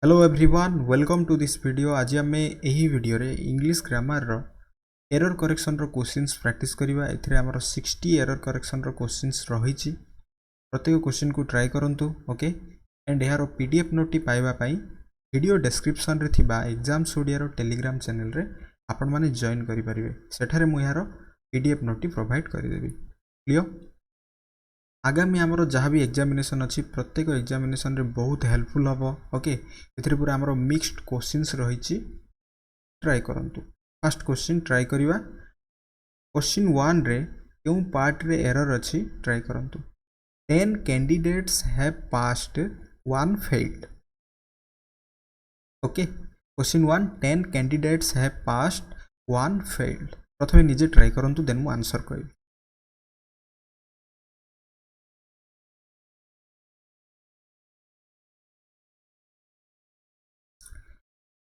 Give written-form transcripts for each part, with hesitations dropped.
Hello everyone welcome to this video. आज आम यही वीडियो रे इंग्लिश ग्रामर रो एरर करेक्शन रो क्वेश्चंस प्रैक्टिस करबा। एथिरे हमर 60 एरर करेक्शन रो क्वेश्चंस रहिछि। प्रत्येक क्वेश्चन को ट्राई करंतु ओके। एंड यार पीडीएफ नोट पाइबा पई वीडियो डिस्क्रिप्शन रे थिबा एग्जाम स्टूडियो रो टेलीग्राम चैनल रे आपण माने जॉइन करि परिबे। सेठारे मु यार पीडीएफ नोट प्रोवाइड करि देबी। क्लियर। आगामी आमर जहाँ भी एग्जामिनेशन अच्छी प्रत्येक एग्जामिनेशन रे बहुत हेल्पफुल हम ओके। एथिरे पूरा आमर मिक्स्ड क्वेश्चंस रही ट्राई करंतु। फर्स्ट क्वेश्चन ट्राई करिवा। क्वेश्चन 1 रे क्यों पार्ट रे एरर अच्छी ट्राई करंतु। 10 candidates have passed 1 failed. Okay question 1 10 candidates have passed 1 failed. प्रथमे निजे ट्राई करंतु देन मु आंसर कहबी।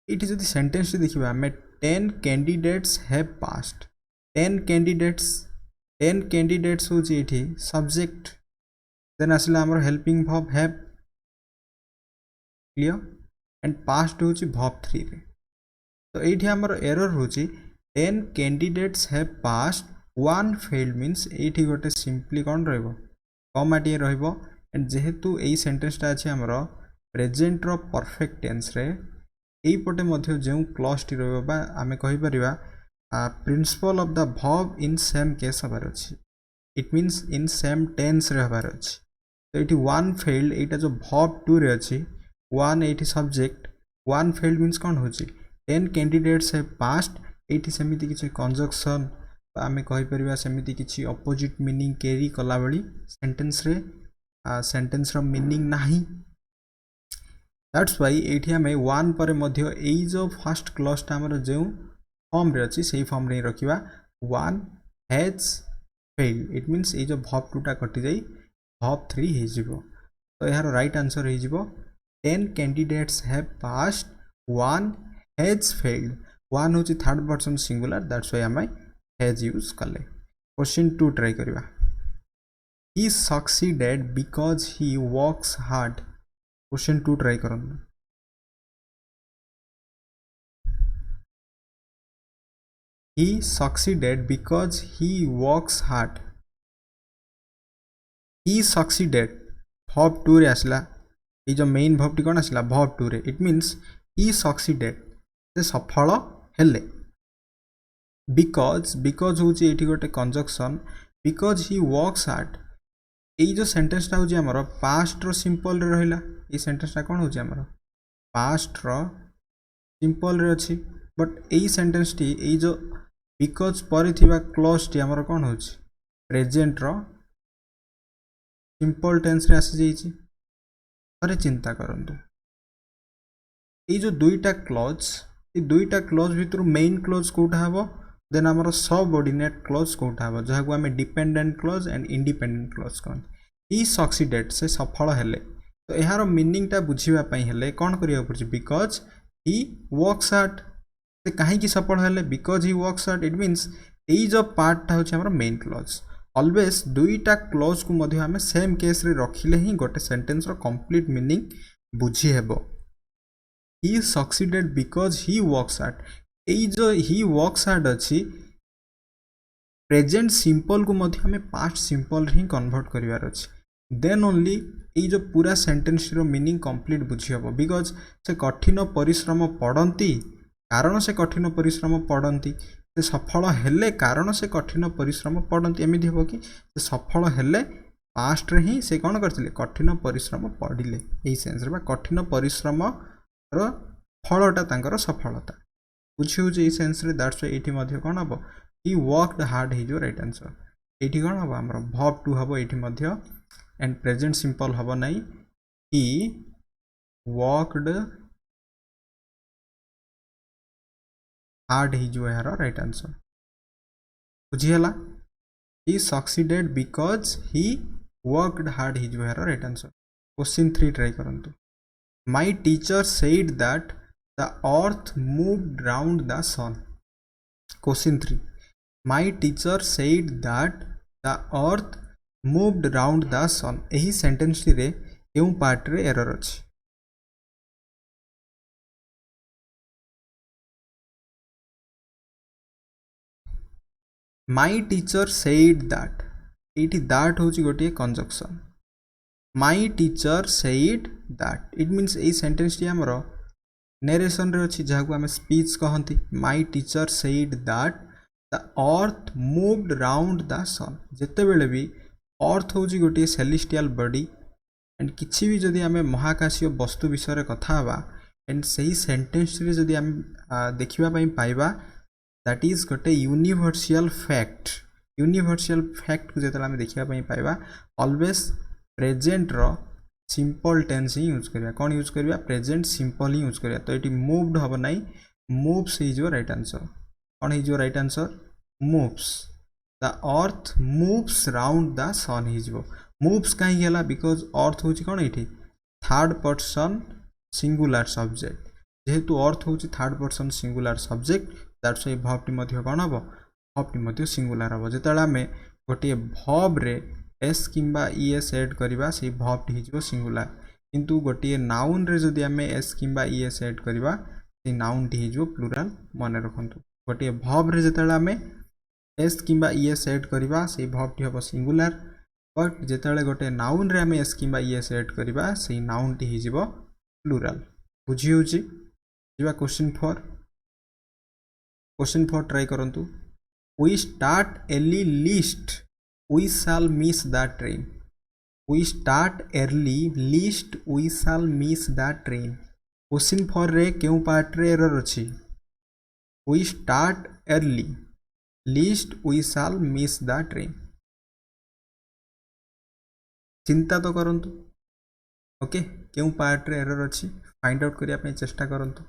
इट जदि सेंटेंस देखिबा हमें 10 कैंडिडेट्स हैव पास्ड। 10 कैंडिडेट्स होची एठी सब्जेक्ट देन आसला हमर helping verb have. Clear. And past होची वर्ब 3 रे। तो एठी हमर एरर होची 10 candidates have passed 1 failed means एठी गोटे सिंपली कोन रहइबो कमाटी रहइबो। एंड जेहेतु एई सेंटेंसटा अछि हमर प्रेजेंट रो परफेक्ट टेंस रे एपटे मध्य जो क्लॉज टी रहा आम कहीपर principle of the verb in same case हबार अच्छी। It means in same tense रे हबार अच्छी। तो ये 1 फेल्ड एटा जो वर्ब 2 रे अच्छी 1 एटी सब्जेक्ट 1 फेल्ड मीन्स कौन होची 10 कैंडिडेट्स हैव पास्ड। एटी सेमिति किछि कंजक्शन आम कहीपर सेमिति किछि अपोजिट मीनिंग कैरी कला बली सेंटेंस रे सेंटेंस रो मीनिंग नाही। दैट्स वाई एठी हमें 1 पर मध्य एई जो फर्स्ट क्लॉजटा हमर जो फॉर्म रे अछि सेही फॉर्म रे रखिबा 1 हैज फेल्ड। इट मीन्स ए जो वर्ब 2 टा कटि जाई वर्ब 3 हे जिवो। तो यार राइट आंसर हे जिवो 10 candidates have passed 1 has failed. 1 होची third person singular that's why हमें हैज यूज करले। क्वेश्चन 2 ट्राई करबा। He succeeded because he works hard. Question 2 try करन। He succeeded because he works hard. He succeeded verb 2 रे आसला। ये जो main verb T कौन आसला verb 2 रे। It means he succeeded से सफल हेले। because होची एठी गोटे conjunction because he works hard। ये जो सेंटेंस टा होची हमर पास्ट रो सिंपल रे रहिला। ये सेंटेंस टा कौन होची हमर पास्ट रो सिंपल रे अछि। बट एई सेंटेंस टी एई जो बिकॉज पर थिबा क्लॉज टी हमर कौन होची प्रेजेंट रो सिंपल टेंस रे आसी जाईची। अरे चिंता करंतु ये जो दुईटा क्लॉज भितर मेन क्लॉज कोटा हबो देन हमर सबऑर्डिनेट क्लॉज कोटा हबो जहा को हमें dependent clause and independent clause कहन। ही सक्सीडेड से सफल हेले। तो एहार मीनिंग टा बुझिबा पई हेले कोन करिया पड़छ बिकॉज ही वर्क्स हार्ड। से कहीं की सफल हेले because he works hard. It means एई जो पार्टटा होछि हमर मेन क्लॉज। ऑलवेज दुईटा क्लॉज को मध्य हमें सेम केस रे रखिले ही गोटे सेंटेंस रो कंप्लीट मीनिंग बुझी हेबो। He succeeded because he works hard. एई जो ही वर्क्स हार्ड अछि प्रेजेंट सिंपल को मध्य हमें पास्ट सिंपल ही कन्वर्ट करिवार अछि। देन ओनली एई जो पूरा सेंटेंस रो मीनिंग कंप्लीट बुझी हेबो। बिकॉज से कठिन परिश्रम पड़ंती कारण से कठिन परिश्रम पड़ंती से सफल हेले कारण से कठिन परिश्रम पड़ंती। एमिति हेबो कि से सफल हेले पास्ट रे ही से कोन करथिले कठिन परिश्रम पड़िले। एई सेंस रे बा कठिन परिश्रम रो फलटा तांकर सफलता बुझी होजे एई सेंस रे। दैट्स वाई एठी मध्य कोन हबो ही वर्कड हार्ड हे जो राइट आंसर। एठी कोन हबो हमर वर्ब 2 हबो एठी मध्य एंड प्रेजेंट सिंपल हबो नै ही वर्कड हार्ड ही जो है राइट आंसर बुझीला। He succeeded because he worked hard ही जो है राइट आंसर। क्वेश्चन 3 ट्राई करंतु। My teacher said that the earth moved round the sun. Question 3 my teacher said that the earth moved round the sun. एही sentence रे केउ part रे error अछि। My teacher said that ये that हूँ गोटे conjunction my teacher said that it means यही sentence T आमर नेरेसन रे अच्छी जहाँ को आम स्पीच कहती my teacher said that the earth moved round the sun जिते बेले भी अर्थ हूँ गोटे सेलेस्टियल बॉडी एंड किसी भी जदि आम महाकाशीय वस्तु विषय कथा एंड सही सेंटेंस रे जदि आम देखा पाइबा दैट इज गोटे यूनिवर्सल फैक्ट को जो देखा पाइबा ऑलवेज प्रेजेंट रो सिंपल टेंस ही यूज करिया कौन यूज करिया प्रेजेंट सिंपल ही यूज करिया तो ये मूव्ड हम ना मूव्स हो राइट आंसर कौन हो right answer moves the earth moves round the sun हो मूव्स कहीं है बिकज अर्थ हूँ कौन ये थर्ड पर्सन सिंगुलर सब्जेक्ट जेहेतु अर्थ हूँ third person singular subject that's why भर्बटी कौन हम भर्बटी सिंगुलर हम जो आम गोटे भर्ब रे एस किंबा ईएस एड करवा से भर्बटी हो सिंगुलर किंतु गोटे नाउन रे जदि आम एस किंबा ईएस एड करवा से नाउनटी हो प्लुराल मन रखु गोटे भर्ब रे जो आम एस किंबा ईएस एड करवा से भर्बटी हम सिंगुलर बट जिते गोटे नाउन रे आम एस किंबा ईएस एड करवा से नाउनटी हो प्लुराल बुझी होची जीवा क्वेश्चन 4 ट्राई करंतु we start early lest we shall miss the train we start early lest we shall miss the train question 4 रे केउ पार्ट रे एरर अछि we start early lest we shall miss the train चिंता तो करंतु okay केउ part रे error अछि फाइंड आउट करिया पे चेष्टा करंतु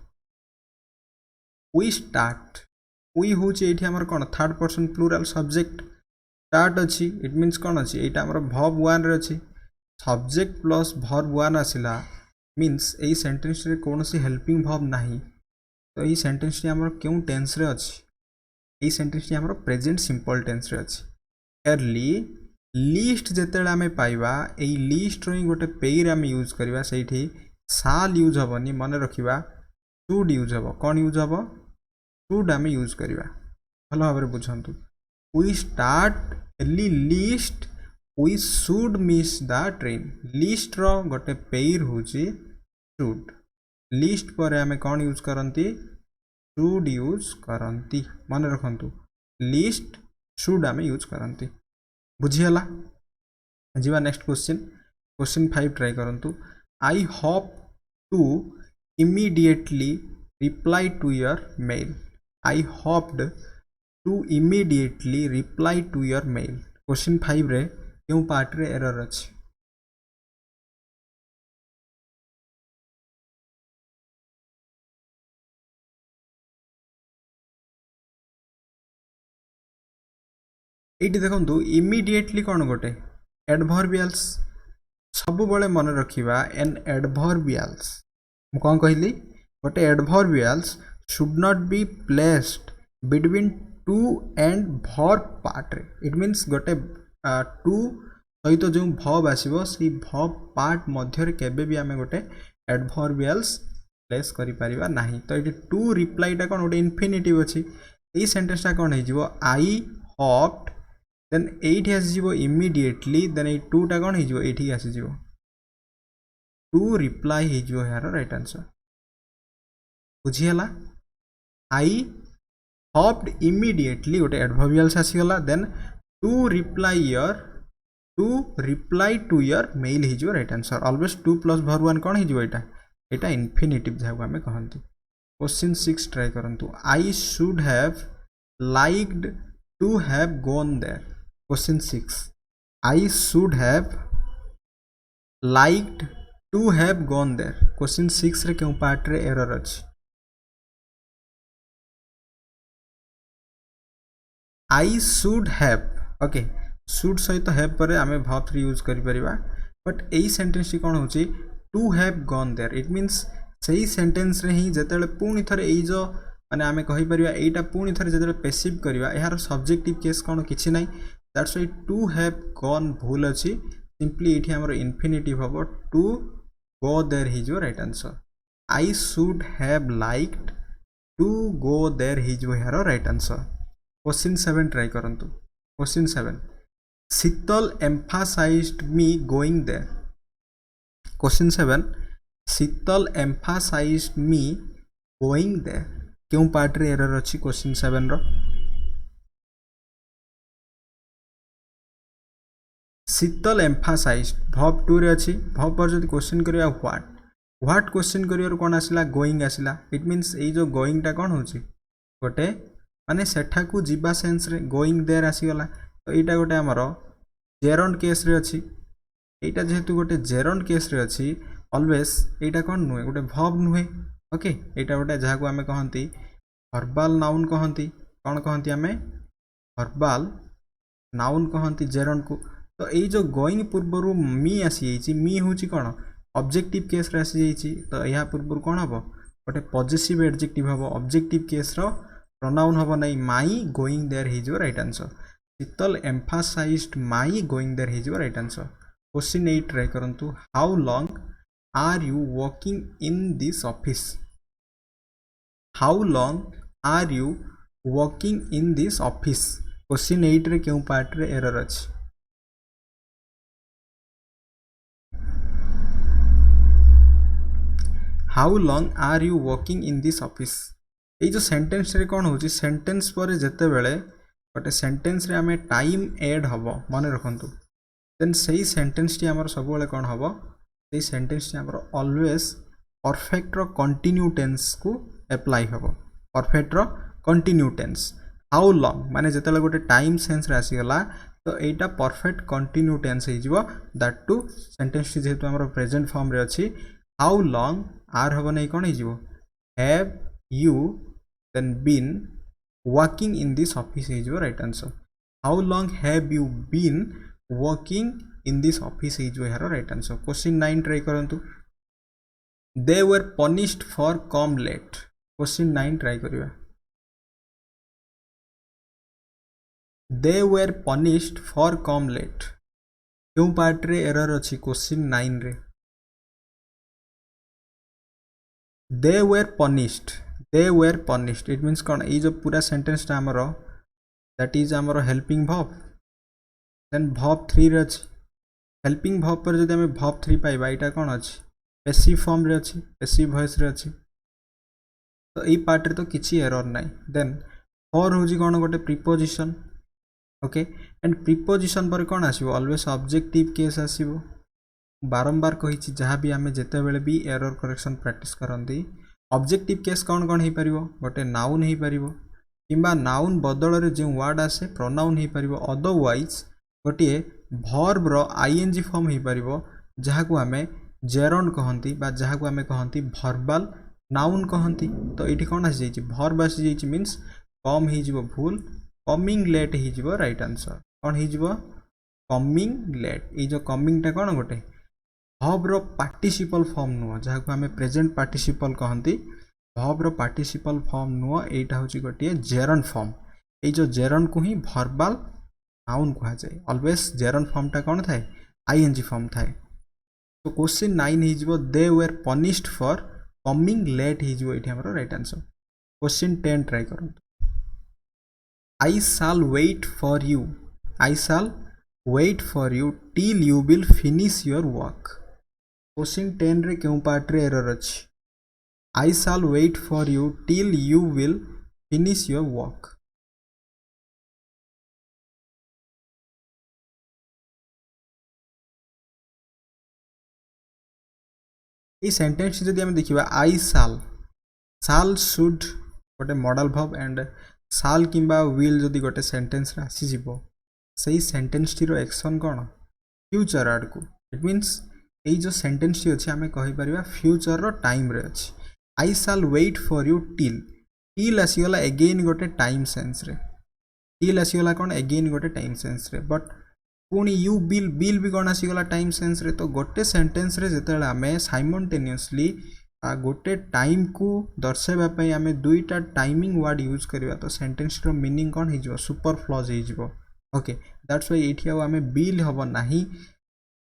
वी स्टार्ट वी होची एठी हमर कोन third person plural subject start अछि इट मीन्स कोन अछि एटा हमर वर्ब 1 रे अछि सब्जेक्ट प्लस वर्ब 1 आसिला मीन्स एई सेंटेंस रे कोनोसी हेल्पिंग वर्ब नाही तो एई सेंटेंस रे हमर केउ टेंस रे अछि एई सेंटेंस रे हमर प्रेजेंट सिंपल टेंस रे अछि अर्ली लिस्ट जेतेले आमे पाइबा एई लिस्ट रो गोटे पेयर आमे यूज करबा सेठी शाल यूज हबनी मन रखिबा शुड यूज हबो कोन यूज हबो शुड आमे यूज करबा भलो भाबरे बुझंतु we start early lest we should miss the train lest रो गोटे पेयर होची शुड लिस्ट पर आमे कोन यूज करंती शुड यूज करंती मन रखंतु लिस्ट शुड आमे यूज करंती बुझियला जीवा नेक्स्ट क्वेश्चन 5 ट्राई करंतु I hope to immediately reply to your mail I hoped to immediately reply to your mail question 5 रे क्यों पार्ट रे एरर अछि एटी देखंतु इमीडिएटली कौन गोटे एडभर्बियल्स सब बड़े मन रखिबा एन एडभर्बियल्स मु कौन कहली गोटे adverbials should not be placed between to and verb part रे इट मीन्स गोटे टू सहित जो वर्ब आसीबो से वर्ब पार्ट मध्य रे केबे भी आमे गोटे एडभर्बियल्स प्लेस करि परिबा नाही तो एटी टू रिप्लाई टा कोन गोटे इन्फिनिटिव अछि एई सेंटेंस टा कोन हे जिवो आई होप्ड देन एठी आसी जिवो इमीडिएटली देन ए टू टा कोन हे जिवो एठी आसी जिवो टू रिप्लाई हे जिवो यार राइट आंसर बुझियला आई होप्ड इमीडिएटली गोटे एडभर्बियल्स आसी गला then to reply to your mail हे जिवो right answer always to plus verb 1 कोन हे जिवो एटा इन्फिनिटिव जाको हमें कहंती क्वेश्चन 6 ट्राई करंतु I should have liked to have gone there question 6 I should have liked to have gone there question 6 रे केउ पार्ट रे एरर अछि I should have okay should सहित हैव पर आमे वर्ब 3 यूज करि परिबा बट एई सेंटेंस कोन होची to have gone there it means सही सेंटेंस रे ही जतेले पुनी थरे एई जो माने आमे कहि परिबा एटा पुनी थरे जतेले पैसिव करबा यार सब्जेक्टिव केस कोन किछि नै that's why to have gone भूल अछि सिंपली एठी हमर इन्फिनिटिव हबो टू गो देयर ही जो right answer I should have liked to go there ही जो यार राइट आंसर क्वेश्चन 7 ट्राई करंतु question 7 Sheetal emphasized me going there question 7 Sheetal emphasized me going there क्यों पार्ट रे एरर अछि क्वेश्चन 7 रो शीतल emphasized verb 2 रे अछि verb पर जदि क्वेश्चन करिया व्हाट क्वेश्चन करियर कोन आसिला गोइंग आसिला इट मींस ए जो गोइंग टा कोन होची गोटे माने सेठा को जिबा सेंस रे गोइंग देयर आसी गला तो एटा गोटे हमरो जेरंड केस रे अछि एटा जेहेतु गोटे जेरंड केस रे अछि ऑलवेज एटा कोन नुहे गोटे verb नुहे ओके एटा गोटे जहा को हमें कहंती वर्बल नाउन कहंती कोन कहंती हमें वर्बल नाउन कहंती जेरंड को तो ए जो गोइंग पूर्वरु मी आसी जाईची मी होची कोन ऑब्जेक्टिव केस रे आसी जाईची तो या पूर्वरु कोन हबो गोटे पॉजिटिव एडजेक्टिव हबो ऑब्जेक्टिव केस रो प्रोनाउन हबो नै my going there his your right answer Sheetal emphasized my going there his your right answer question 8 try करंतु how long are you working in this office how long are you working in this office question 8 रे केउ part रे error अछि how long are you working in this office ये जो sentence रे कौन होची सेंटेंस पर जेते बेले गोटे सेंटेंस रे हमें टाइम ऐड हबो माने रखंतु देन सही सेंटेंस टी हमर सब बेले कौन हबो सही सेंटेंस टी हमर ऑलवेज परफेक्ट रो कंटिन्यू टेंस को अप्लाई हबो परफेक्ट रो कंटिन्यू टेंस हाउ लॉन्ग माने जेते गोटे टाइम सेंस रे आसी गला तो एटा परफेक्ट कंटिन्यू टेंस हे जिवो दैट टू सेंटेंस टी जेहेतु हमर प्रेजेंट फॉर्म रे अछि हाउ लॉन्ग आर हबो नै कोन हे जिवो have you then been working in this office is your right answer how long have you been working in this office is your right answer question 9 try karantu they were punished for come late question 9 try kariba they were punished for come late क्यों part रे error अछि question 9 रे they were punished it means कौन ये जो पूरा sentence टा हमरो दैट इज हमरो हेल्पिंग verb देन verb 3 रे अछि हेल्पिंग verb पर जदि हमें verb 3 पाइबा एटा कौन अछि पैसिव फॉर्म रे अछि पैसिव वॉइस रे अछि तो ई पार्ट रे तो किछि एरर नै देन फॉर होजी कौन गोटे प्रीपोजिशन ओके एंड प्रीपोजिशन पर कौन आसीबो ऑलवेज ऑब्जेक्टिव केस आसीबो बारंबार कहिछि जहां भी हमें जेते बेले भी एरर करेक्शन प्रैक्टिस करंदी ऑब्जेक्टिव केस कौन कौन हो पारिबो गोटे नाउन हो पारिबो किंबा नाउन बदल रे जे वर्ड आसे प्रोनाउन हो पारिबो अदरवाइज गोटे वर्ब रो आईएनजी फॉर्म हो पारिबो जहा को हमें जेरंड कहंती बा जहा को हमें कहंती वर्बल नाउन कहंती तो एठी कौन आसी जाईची वर्ब आसी जाईची मींस कम ही जिवो भूल कमिंग लेट ही जिवो राइट आंसर कौन ही जिवो कमिंग लेट ए जो कमिंग टा कौन गोटे verb रो पार्टिसिपल फॉर्म नुह जहा को हमें प्रेजेंट पार्टिसिपल कहंती verb रो पार्टिसिपल फॉर्म नुह एटा होची गोटे जेरंड फॉर्म ए जो जेरंड को ही वर्बल नाउन कहा जाय ऑलवेज जेरंड फॉर्म टा कौन थाए आईएनजी फॉर्म थाए तो क्वेश्चन 9 ही जिवो they were punished for coming late ही जिवो एठी हमरो राइट आंसर क्वेश्चन 10 ट्राई करू I shall wait for you I shall wait for you till you will finish your work question 10 रे क्यों पार्ट रे एरर अछि I shall wait for you till you will finish your work ये sentence जदि हम देखिबा I shall should गोटे modal verb and shall किंबा विल जदि गोटे सेंटेंस रे आसी जिवो सही सेंटेंस टी रो एक्शन कोन फ्यूचर आड को इट मींस ए जो सेंटेंस टी अछि हमें कहि परिबा फ्यूचर रो टाइम रे अछि I shall wait for you till आसी गला अगेन गोटे टाइम सेंस रे टिल आसी गला कोन अगेन गोटे टाइम सेंस रे बट पुणी यू बिल भी कौन आसीगला टाइम सेंस रे तो गोटे सेंटेंस रे जेतेला हमें साइमल्टेनियसली गोटे टाइम को दर्शाइबा आम दुईटा टाइमिंग वर्ड यूज करवा तो सेंटेंस रो मीनिंग कौन हो सुपर फ्लज हो ओके दैट्स व्हाई एठी आम बिल हम ना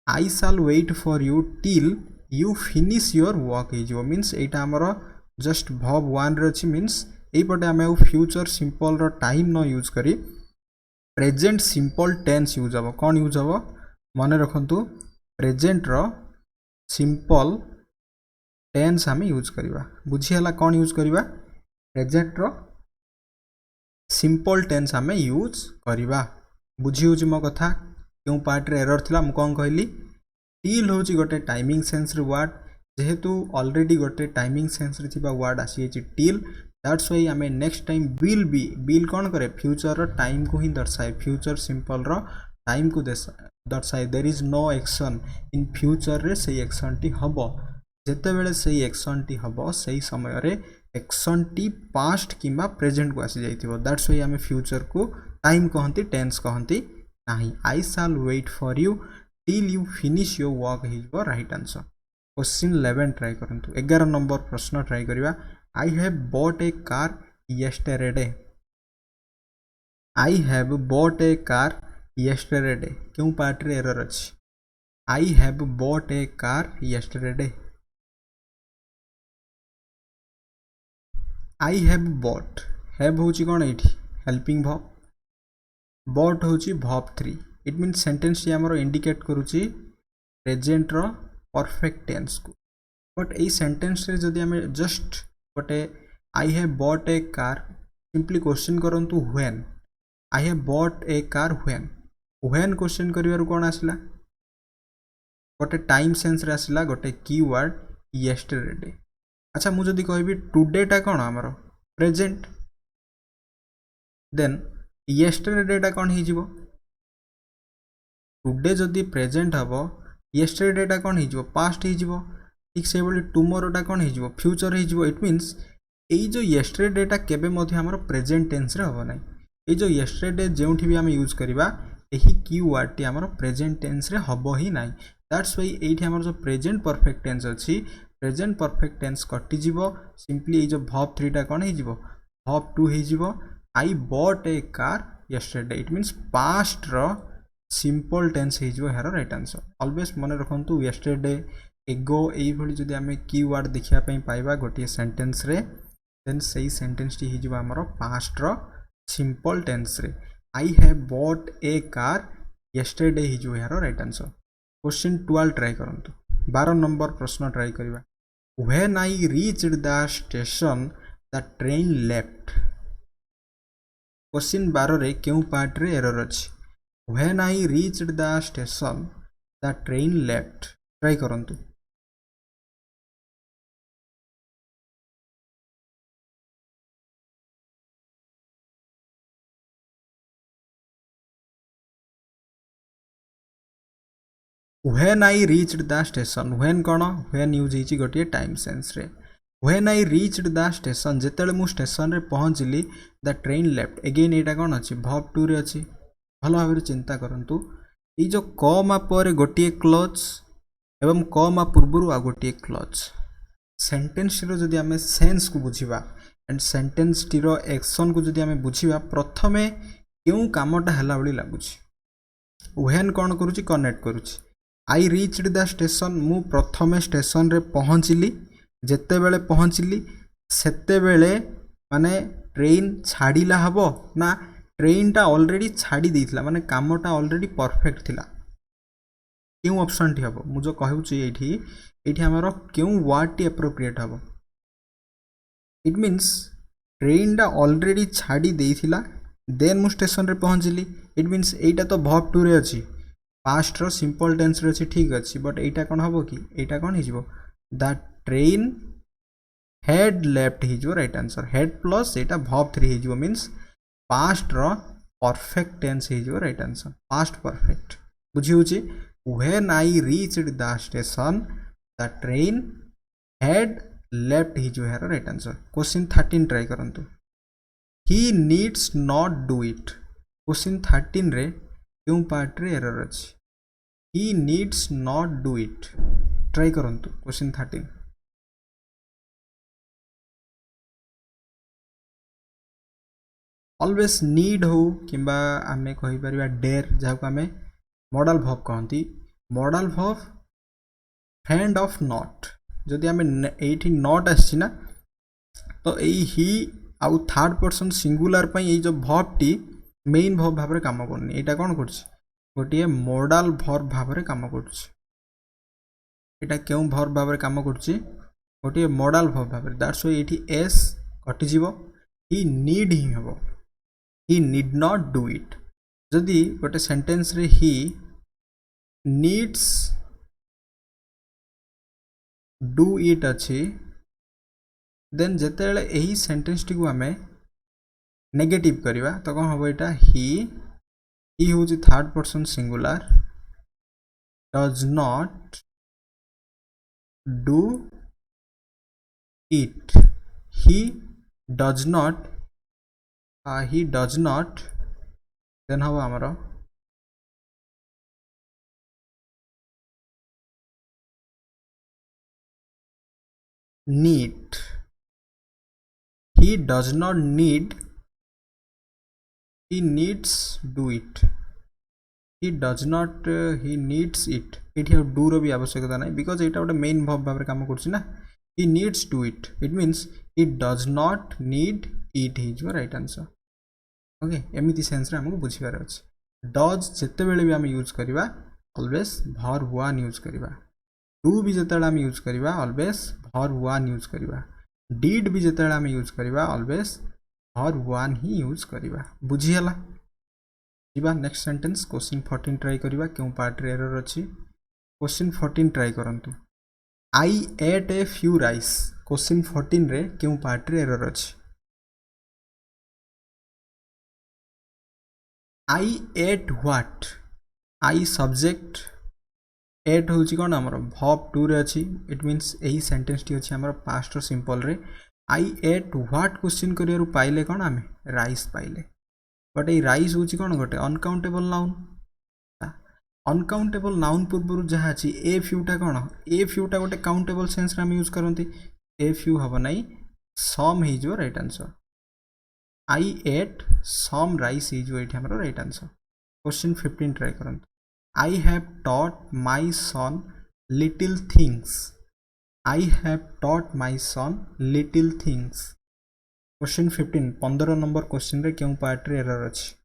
I shall wait for you till you finish your work हो मीन्स एटा हमर जस्ट verb 1 रे अछि मीन्स एपटे आम फ्यूचर सिंपल रो टाइम न यूज करी प्रेजेंट सिंपल टेंस यूज हम कौन यूज हम मन रखु प्रेजेंट रो सिंपल टेंस आम यूज करवा बुझीगला कौन यूज करवा प्रेजेंट रो सिंपल टेंस आम यूज करवा बुझी हो मो कथा क्यों पार्ट रे एरर थिला मु कौन कहली टिल हूँ गोटे टाइमिंग सेंस रे वर्ड जेहेतु ऑलरेडी गोटे टाइमिंग सेंस रे थिबा वर्ड आसी टिल दैट्स व्हाई आमे नेक्स्ट टाइम बिल कौन करे फ्यूचर रो टाइम को ही दर्शाए फ्यूचर सिंपल रो टाइम को दर्शाए there is no action in future रे से एक्शन टी हबो जेते बेले से एक्शन टी हबो सही समय रे एक्शन टी पास्ट किंबा प्रेजेंट को आसी जाइथिबो दैट्स व्हाई आमे फ्यूचर को टाइम कहंती टेंस कहंती नाही I shall wait for you till you finish your work is your right answer question 11 try करंतु 11 नंबर प्रश्न ट्राई करिवा I have bought a car yesterday I have bought a car yesterday क्यों part रे error अछि I have bought a car yesterday I have bot have होची कोन एठी helping verb bought होची वर्ब 3 इट मीन्स सेंटेंस टी हमरो indicate करूची प्रेजेंट रो परफेक्ट टेंस को बट ए सेंटेंस रे जदी हमें जस्ट गोटे I have bought a car simply question करंतु when I have bought a car when question करिवार कोन आसला गोटे टाइम सेंस रे आसला गोटे कीवर्ड येस्टरडे अच्छा मु जदी कहबी टुडे टा कोन हमरो प्रेजेंट देन येस्टरडे टा कोन हिजिवो टुडे जदी प्रेजेंट हबो येस्टरडे टा कोन हिजिवो पास्ट हिजिवो ठीक से बोली टुमोरो टा कोन हिजिवो फ्यूचर हिजिवो इट मीन्स एई जो येस्टरडे टा केबे मध्ये हमरो प्रेजेंट टेंस रे हबो नै एई जो येस्टरडे जेउठी भी हम यूज करबा एही कीवर्ड टी हमरो प्रेजेंट टेंस रे हबो ही नै दैट्स व्हाई एठी हमरो जो प्रेजेंट परफेक्ट टेंस अछि प्रेजेंट परफेक्ट टेंस कटि जिवो सिंपली ए जो वर्ब 3 टा कोन हिजिवो वर्ब 2 हिजिवो I bought a car yesterday it means past रो सिंपल टेंस हिजिवो हेरो राइट आंसर ऑलवेज मन रखंतु येस्टरडे एगो एई भली जदी हमें कीवर्ड देखिया पई पाइबा गोटे सेंटेंस रे देन सही सेंटेंस टी हिजिवो हमरो पास्ट रो सिंपल टेंस रे I have bought a car yesterday हिजिवो हेरो राइट आंसर क्वेश्चन 12 ट्राई करंतु 12 नंबर प्रश्न ट्राई करिवा when I reached the station the train left question 12 रे क्यों पार्ट रे एरर अछि when I reached the station the train left try करंतु when I reached the station when कोन when use हिची गोटे टाइम सेंस रे when I reached the station जेतेले मु स्टेशन रे पहुंचली द ट्रेन लेफ्ट अगेन एटा कोन अछि वर्ब 2 रे अछि भलो भाबरे चिंता करंतु ई जो कमा पर गोटे क्लॉज एवं कमा पूर्वरु आ गोटे क्लॉज सेंटेंस रो जदी हमें सेंस को बुझिबा एंड सेंटेंस टी रो एक्शन को जदी हमें बुझिबा प्रथमे केउ कामटा हला बळी लागुछि व्हेन कोन करूछि कनेक्ट करूछि आई रीच्ड द स्टेशन मु प्रथमे स्टेशन रे पहुंचली जेते बेले पहुंचली सेते बेले माने ट्रेन छाड़ीला हबो ना ट्रेन टा ऑलरेडी छाड़ी देइथिला माने कामटा ऑलरेडी परफेक्ट थिला क्यों ऑप्शन टी हबो मु जो कहउछि एठी हमरो क्यों वर्ड टी एप्रोप्रिएट हबो इट मीन्स ट्रेन टा ऑलरेडी छाड़ी देइथिला देन मु स्टेशन रे पहुंचली इट मीन्स एटा तो वर्ब 2 रे अछि पास्ट रो सिंपल टेंस रे अछि ठीक अछि बट एटा कोन हबो कि एटा कोन हिजबो द ट्रेन हेड लेफ्ट हिजबो राइट आंसर हेड प्लस एटा वर्ब 3 हिजबो मीन्स पास्ट रो परफेक्ट टेंस हिजबो राइट आंसर पास्ट परफेक्ट बुझी होछि when I reached the station the train had left हिजबो हेरो राइट आंसर क्वेश्चन 13 ट्राई करंतु he needs not do it question 13 रे क्यों पार्ट रे एरर अछि he needs not do it try करंतु क्वेश्चन 13 ऑलवेज नीड हो किंबा आमे कहि परिबा डेयर जाको आमे मॉडल वर्ब कहंती modal verb friend of not जदि आमे एठी नॉट आछि ना तो एई ही आउ थर्ड पर्सन सिंगुलर पई ये जो वर्ब टी मेन वर्ब भाव रे काम करनी एटा कोन करछ गोटे मोडाल वर्ब भाव रे काम करछ एटा केउ वर्ब भाव रे काम करछ गोटे मोडाल वर्ब भाव रे दैट्स व्हाई एठी एस कटि जीवो ही नीड ही हबो ही नीड नॉट डू इट जदि गोटे सेंटेंस रे ही नीड्स डू इट अच्छी देन जेतेबेले एही सेंटेंस टी को आमे नेगेटिव करवा तो कौन हम यहाँ ही हूँ third person singular does not do it he does not then हम आमर need he does not need he needs do it he does not he needs it एठी do रो भी आवश्यकता नहीं बिकॉज एटा गोटे मेन वर्ब भाव काम करछि ना he needs do it it means he does not need it is your right answer okay एमिति सेंस रे हमको बुझिबार अछि डज जते बेले भी हम यूज करबा ऑलवेज verb one यूज करबा do भी जते बेले हम यूज करबा ऑलवेज verb one यूज करबा डीड भी जितेबाला आम यूज करवा ऑलवेज verb one ही यूज करवा बुझीगला जीवा नेक्स्ट सेंटेंस क्वेश्चन 14 ट्राई करवा क्यों पार्ट रे एरर अछि क्वेश्चन 14 ट्राई करंतु I ate a few rice question 14 रे क्यों पार्ट रे एरर अछि I ate what I subject ate हूँ कौन आमर verb टू रे अच्छी इट मीन्स यही सेंटेंस टी अच्छी आमर पास्ट सिंपल रे आई एट व्हाट क्वेश्चन करियर पाइले कौन आम राइस पाइले बट ये राइस हूँ कौन गोटे अनकाउंटेबल नाउन अनकाउंटेबल नाउन पूर्व जहाँ अच्छी ए फ्यूटा कौन ए फ्यूटा गोटे काउंटेबल सेंस रे यूज करती ए फ्यू हम नाई सम हो right answer I ate some rice हो राइट आंसर क्वेश्चन 15 ट्राई करते I have taught my son little things. I have taught my son little things. Question 15 15 number question रे क्यों पार्ट रे एरर अछि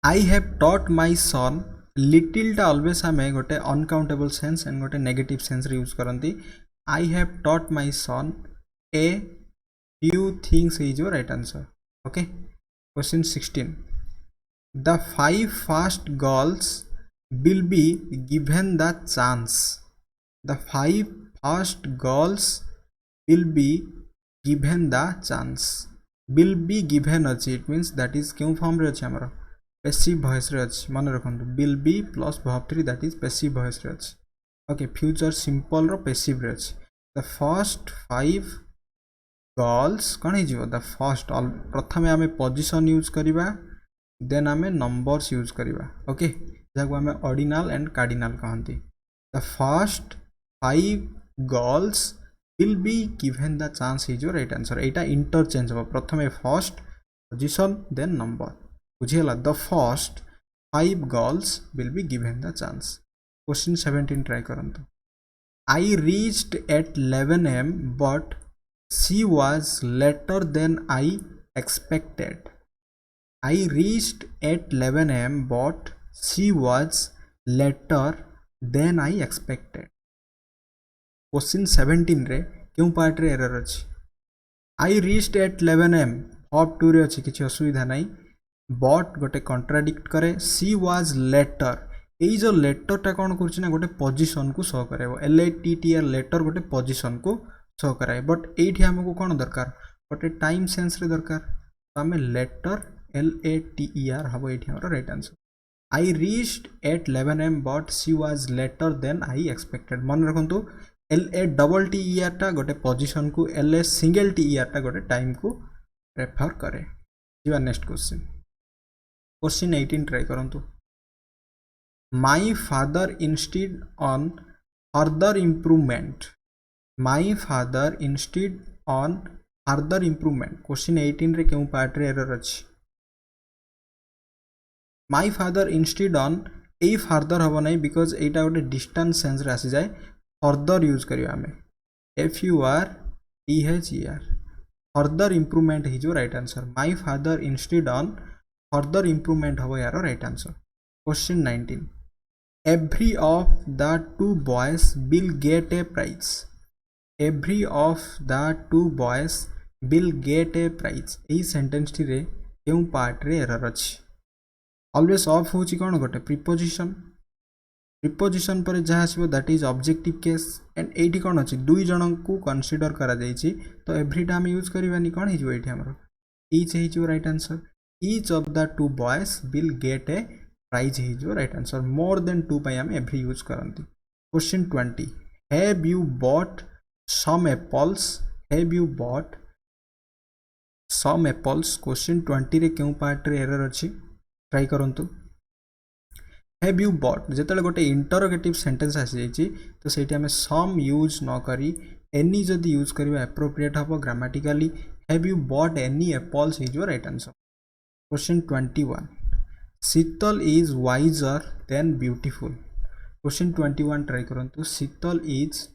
I have taught my son little टा always आम गोटे uncountable sense and गोटे negative sense रे use करती I have taught my son a few things is your right answer okay question 16 the 5 fast girls will be given the chance the 5 fast girls will be given the chance will be given अच्छी it means that is क्यों form रे अच्छे हमर passive voice रे अछि मन रखंतु will be plus verb 3 that is passive voice रे अछि ओके फ्यूचर सिंपल रो पैसिव रे अछि द फर्स्ट 5 गर्ल्स कोन हे जिवो द फर्स्ट प्रथमे आमे पोजीशन यूज करिवा देन आमे नंबर्स यूज करिवा ओके जाको आमे ऑर्डिनल एंड कार्डिनल कहंती the first 5 girls will be given the chance is your right answer एटा इंटरचेंज हो प्रथमे फर्स्ट पोजीशन देन नंबर बुझीगला the first 5 girls will be given the chance question 17 try करंतु I reached at 11 am but she was later than I expected I reached at 11 am but she was later than I expected question 17 रे क्यों part रे error अछि I reached at 11 am verb 2 रे अछि किछि असुविधा नाही बट गोटे कंट्राडिक्ट करे सी वाज लेटर यही जो लेटर टा कौन कर गोटे पोजीशन को शो करे LATTR लेटर गोटे पोजीशन को शो कराए बट ये आमको कौन दरकार गोटे टाइम सेंस रे दरकार तो आम लेटर LATER हम ये right answer I reached at 11 am but she was later than I expected मन रखु LATTER टा गोटे पोजीशन को LATER टा गोटे टाइम को रेफर करे जी नेक्स्ट क्वेश्चन क्वेश्चन 18 ट्राई करंतु my father instead on further improvement my father instead on further improvement question 18 रे क्यों पार्ट रे एरर अछि my father instead on a father हम ना बिकज एटा गोटे डिस्टेंस सेंस रे आसी जाए फर्दर यूज करिया हमें FURTHER फर्दर इम्प्रूवमेंट हो right answer my father instead on further improvement हम यार right answer question 19 every of the two boys will get a prize every of the two boys will get a prize यही sentence टी रे केउ part रे error अछि always of होची कोन गोटे प्रीपोजिशन प्रीपोजिशन पर जहाँ आसो that is objective case and eighty कौन अच्छी दुई जन को कनसीडर करा जाइछि तो एवरीटा आम यूज करवानी कौन हो ये आमर ईच हो right answer each of the two boys will get a prize हो right answer more than two पाई आम एवरी यूज करती question 20 have you bought some apples have you bought some apples question 20 रे क्यों part रे error अच्छी try करंतु have you bot जिते गोटे इंटरोगेटिव सेंटेंस आसी जाइए तो सही आम सम यूज न करी एनी जदि यूज करवा एप्रोप्रिएट हम grammatically have you bought any apples हो right answer question 21 Sheetal is wiser than beautiful question 21 try करंतु Sheetal is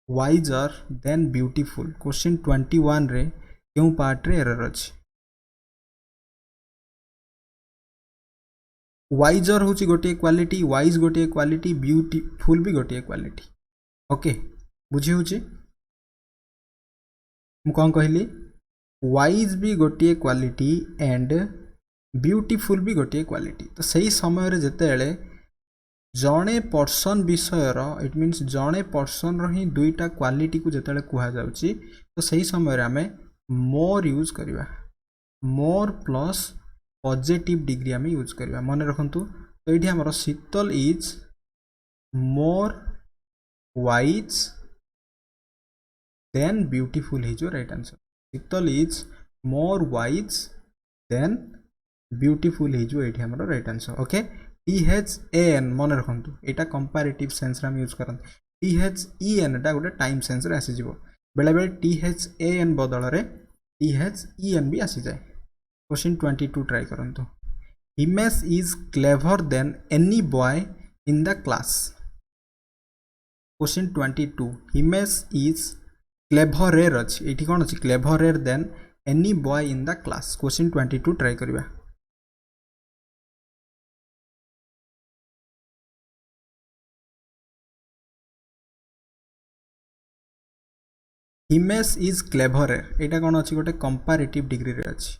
wiser than beautiful question 21 रे क्यों पार्ट रे एरर अछि वाइजर हूँ गोटे क्वालिटी वाइज गोटे क्वालिटी ब्यूटीफुल भी गोटे क्वालिटी ओके बुझी हूँ कौन कहली वाइज भी गोटे क्वालिटी एंड ब्यूटीफुल भी गोटे क्वालिटी तो सही समय रे जेतेबेले जड़े पर्सन विषयर इट मीन्स जड़े पर्सन री दुईटा क्वालिटी को जेतेबेले कुहा जाउची तो सही समय रे आमे मोर यूज करवा मोर प्लस पॉजिटिव डिग्री आम यूज करवा मन रखु तो ये आमर Sheetal is more wise than beautiful हो right answer Sheetal is more wise than beautiful हो ये आमर राइट आंसर ओके THAN मन रखु यहाँ कंपैरेटिव सेंस रे यूज करते THEN एटा गोटे टाइम सेंस रे आसी जिवो बेले बेले THAN बदल रे THEN भी आसी जाए क्वेश्चन 22 ट्राई करंतु Himesh is clever than any boy in the class question 22 Himesh is cleverer अच्छी ये कौन अच्छी cleverer than any boy in the class question 22 try करवा हिमेश इज क्लेवरेर यहाँ कौन अच्छी गोटे कंपैरेटिव डिग्री रे अच्छी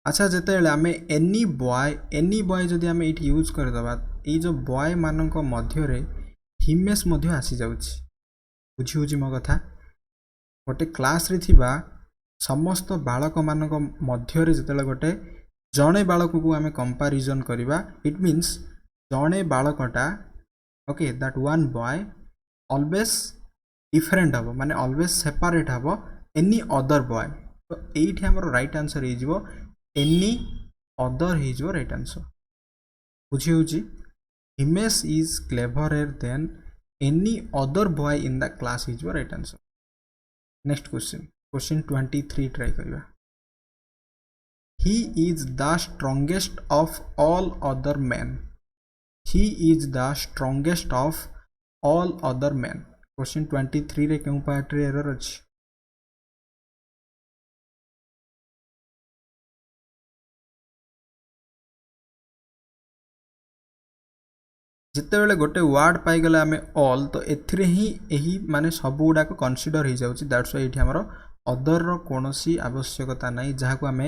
अच्छा जिते आम एनी बॉय जदि आम ये यूज करदे ये जो बॉय मानक मध्य हिमेश आसी जाउछि बुझी हूँ मो कथा गोटे क्लास रे थिबा समस्त बालक मानक मध्य जिते गोटे जड़े बालक को आम कंपैरिजन करवा इट मीन्स जड़े बालकटा okay that one boy always different हम माने ऑलवेज सेपरेट हम एनी अदर बॉय तो ये आमर राइट आंसर हो एनी अदर हो राइट आंसर बुझी हूँ Himesh is cleverer than any other boy in the class हो right answer next question 23 try करवा he is the strongest of all other man he is the strongest of all other man question 23 रे क्यों part रे error अछि जितेबले गोटे word पाईगले आम all तो एथिरे ही यही माने सब गुड़ाक कनसीडर हो जाउछि दैट्स व्हाई ये आमर अदर रो कोनोसी आवश्यकता नहीं जहाँ को आम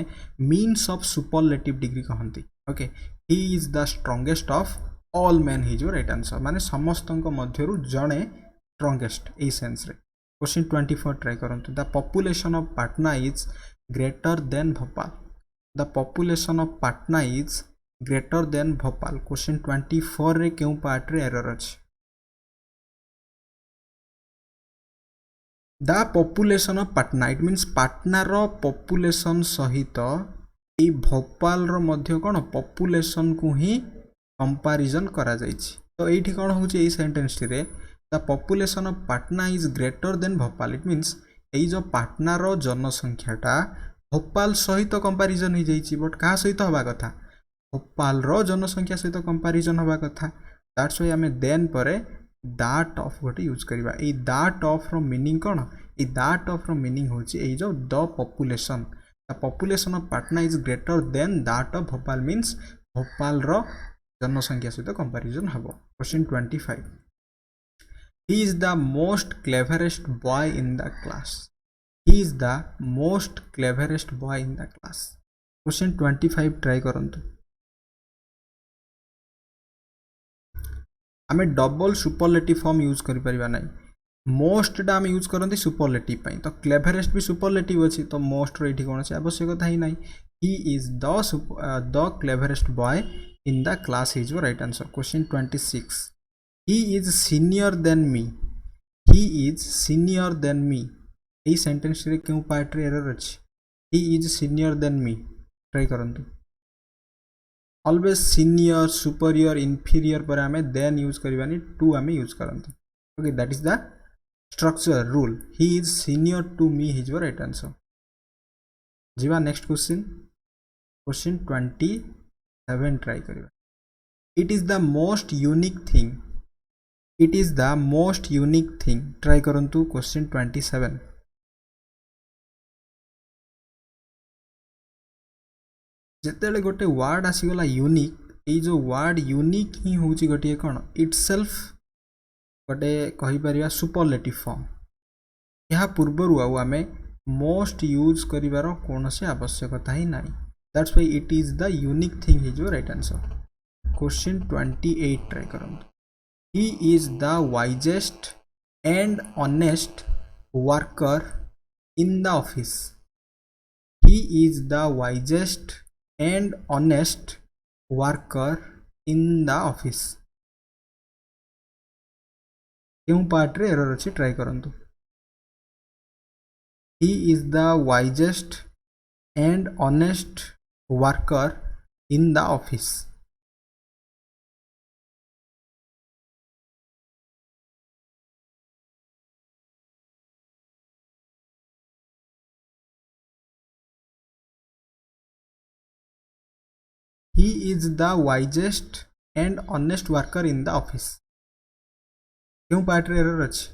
मीन्स ऑफ सुपरलेटिव डिग्री कहती okay he is the strongest of all man हो राइट आंसर माने समस्त मध्यरु जड़े स्ट्रॉन्गेस्ट ए सेंस रे क्वेश्चन 24 ट्राई करंतु the population of Patna is greater than Bhopal the population of Patna is greater than Bhopal question 24 रे क्यों पार्ट रे एरर अछि the population of Patna it means Patna रो पॉपुलेशन सहित ए भोपाल रो मध्य कोन पॉपुलेशन को ही कंपैरिजन करा जाइछि तो एठी कोन होछि ए सेंटेंस रे the population of Patna is greater than Bhopal it means ए जो पाटना रो जनसंख्याटा भोपाल सहित कंपैरिजन हो जाइछि बट का सहित हवा कथा भोपाल रो जनसंख्या सहित कंपैरिजन हवा कथा दैट्स व्हाई आमे देन परे दैट ऑफ गोटे यूज करबा ए दैट ऑफ रो मीनिंग कोन ए दैट ऑफ रो मीनिंग होची ए जो the population of Patna is greater than that of Bhopal means Bhopal रो जनसंख्या सहित कंपैरिजन हबो question 25 he is the most cleverest boy in the class he is the most cleverest boy in the class question 25 try करंतु आमे double superlative form use करि परिबा नै most डा आमे यूज करंती सुपरलेटिव पई तो क्लेवरेस्ट भी सुपरलेटिव अछि तो मोस्ट रो एठी कोन अछि आवश्यकता ही नै he is the cleverest boy in the class is your right answer question 26 he is senior than me he is senior than me A sentence रे केउ पार्ट रे एरर अछि he is senior than me try करंतु always senior superior inferior पर आमे then use करबानी to आमे use करंतु okay that is the structure rule he is senior to me is your right answer जीवा next question 27 try करबा it is the most unique thing try करंतु question 27 जेतेले गोटे word आसीगला unique ए जो word unique ही होची गोटे कोन itself गोटे कहि परिया सुपरलेटिव फॉर्म यहा पूर्वरु आमे मोस्ट यूज करिवार कोनसे आवश्यकता ही नाही that's why it is the unique thing is your right answer question 28 try करंतु he is the wisest and honest worker in the office he is the wisest and honest worker in the office क्यों part रे error अछि try करंतु he is the wisest and honest worker in the office he is the wisest and honest worker in the office क्यों part रे error अछि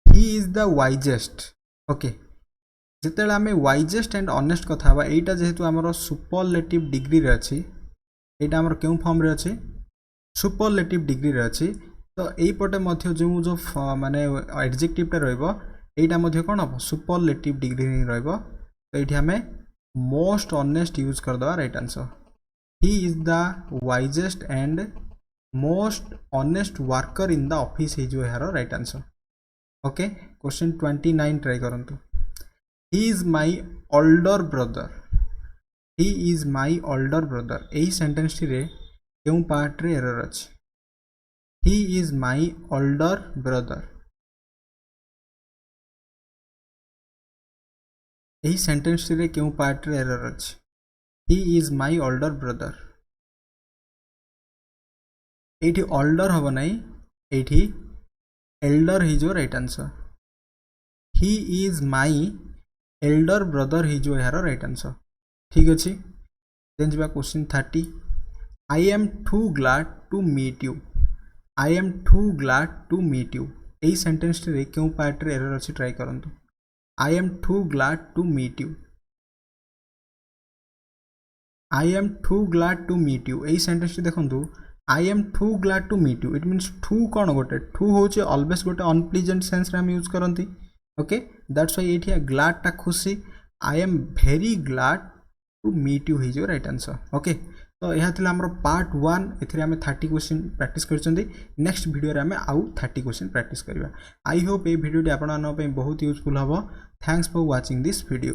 he is the wisest okay जेतेला आमे wisest and honest कथा बा एटा जेहेतु हमरो सुपरलेटिव डिग्री रे अछि एटा हमरो केउ फॉर्म रे अछि सुपरलेटिव डिग्री रे अछि तो एई पटे मध्य जो माने एडजेक्टिव टा रहइबो एटा मध्य कोन हो सुपरलेटिव डिग्री रे रहइबो तो एठी हमें मोस्ट ऑनेस्ट यूज कर दवा right answer he is the wisest and most honest worker in the office is जो यार right answer okay question 29 try करंतु he is my older brother एही सेंटेंस रे केउ पार्ट रे एरर अछि he is my older brother एही sentence रे केउ पार्ट रे एरर अछि he is my older brother एठी older हबो नै एठी elder ही जो right answer he is my elder brother ही जो यार राइट आंसर ठीक अछि देन जिबा question 30 I am too glad to meet you I am too glad to meet you एही सेंटेंस रे केउ पार्ट रे एरर अछि ट्राई करंतु I am too glad to meet you I am too glad to meet you एही sentence रे देखंतु I am too glad to meet you it means too कोन गोटे too होचे ऑलवेज गोटे अनप्लीजेंट सेंस रे हम यूज करंती ओके दैट्स व्हाई एठी glad टा खुशी I am very glad to meet you his right answer okay तो यह थिला हमरो पार्ट 1 एथिरे हमें 30 क्वेश्चन प्रैक्टिस करछंदी नेक्स्ट वीडियो रे हमें आउ 30 क्वेश्चन प्रैक्टिस करबा I hope A video T आपन पे बहुत यूजफुल हबो thanks for watching this video.